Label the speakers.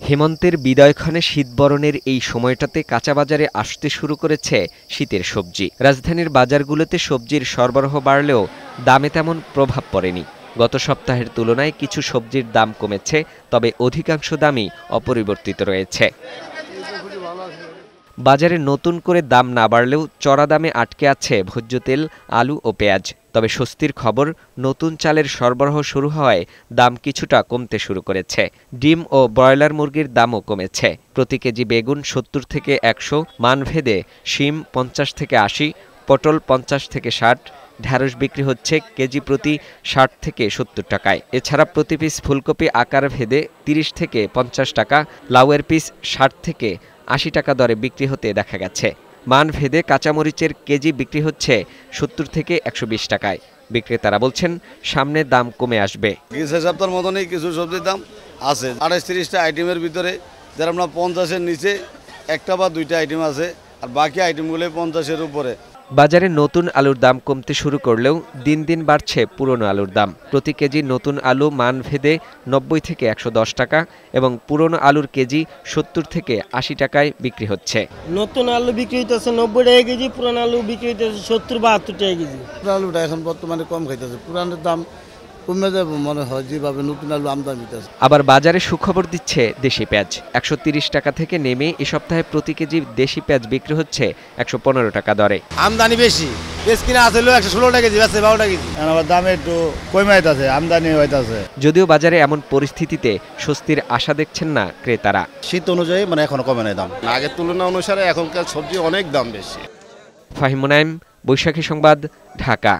Speaker 1: হেমন্তের বিদায়ক্ষণে শীতবরণের এই সময়টাতে কাঁচা বাজারে আসতে শুরু করেছে শীতের সবজি। রাজধানীর বাজারগুলোতে সবজির সরবরাহ বাড়লেও দামে তেমন প্রভাব পড়েনি। গত সপ্তাহের তুলনায় কিছু সবজির দাম কমেছে, তবে অধিকাংশ দামই অপরিবর্তিত রয়েছে। বাজারে নতুন করে দাম না বাড়লেও চড়া দামে আটকে আছে ভোজ্য তেল, আলু ও পেঁয়াজ। তবে স্বস্তির খবর, নতুন চালের সরবরাহ শুরু হওয়ায় দাম কিছুটা কমতে শুরু করেছে। ডিম ও ব্রয়লার মুরগির দামও কমেছে। প্রতি কেজি বেগুন ৭০ থেকে ১০০, মানভেদে শিম ৫০ থেকে ৮০, পটল ৫০ থেকে ৬০, ঢ্যাঁড়স বিক্রি হচ্ছে কেজি প্রতি ৬০ থেকে ৭০ টাকায়। এছাড়া প্রতি পিস ফুলকপি আকার ভেদে ৩০ থেকে ৫০ টাকা, লাউয়ের পিস ৬০ থেকে ৮০ টাকা দরে বিক্রি হতে দেখা গেছে। মানভেদে কাঁচামরিচের কেজি বিক্রি হচ্ছে ৭০ থেকে ১২০ টাকায়। বিক্রেতারা বলছেন, সামনে দাম কমে আসবে।
Speaker 2: গেছে সপ্তাহের মতনই কিছু সবজির দাম আছে ২৮-৩০টা আইটেমের ভিতরে, যারা আমরা ৫০-এর নিচে একটা বা দুইটা আইটেম আছে, আর বাকি আইটেমগুলো ৫০-এর উপরে।
Speaker 1: বাজারে নতুন আলুর দাম কমতে শুরু করলেও দিন দিন বাড়ছে পুরনো আলুর দাম। প্রতি কেজি নতুন আলু মানভেদে ৯০ থেকে ১১০ টাকা এবং পুরনো আলুর কেজি ৭০ থেকে ৮০ টাকায় বিক্রি হচ্ছে।
Speaker 3: নতুন আলু বিক্রি হইতেছে ৯০ টাকা কেজি, পুরান আলু বিক্রি হইতেছে ৭০-৭২ টাকা কেজি।
Speaker 4: আলুটা এখন বর্তমানে কম খাইতেছে, পুরানের দাম কমে যাবে মনে হয়, যেভাবে নতুন আলু আমদানি হইতেছে।
Speaker 1: আবার বাজারে সুখবর দিচ্ছে দেশি পেঁয়াজ। ১৩০ টাকা থেকে নেমে এ সপ্তাহে প্রতি কেজি দেশি পেঁয়াজ বিক্রি হচ্ছে ১১৫ টাকা দরে।
Speaker 5: আমদানি বেশি, পেঁয়াজ কিনা আসলে ১১৬ টাকা কেজি, ১২ টাকা কেজি।
Speaker 4: আবার দামে একটু কমে যাইতেছে, আমদানি হইতেছে।
Speaker 1: যদিও বাজারে এমন পরিস্থিতিতে স্বস্তির আশা দেখছেন না ক্রেতারা।
Speaker 5: শীত অনুযায়ী এখনো কমে নাই দাম, আগের তুলনা অনুসারে এখনকার সবজি অনেক দাম বেশি।
Speaker 1: ফাহিম মুনাইম, বৈশাখী সংবাদ, ঢাকা।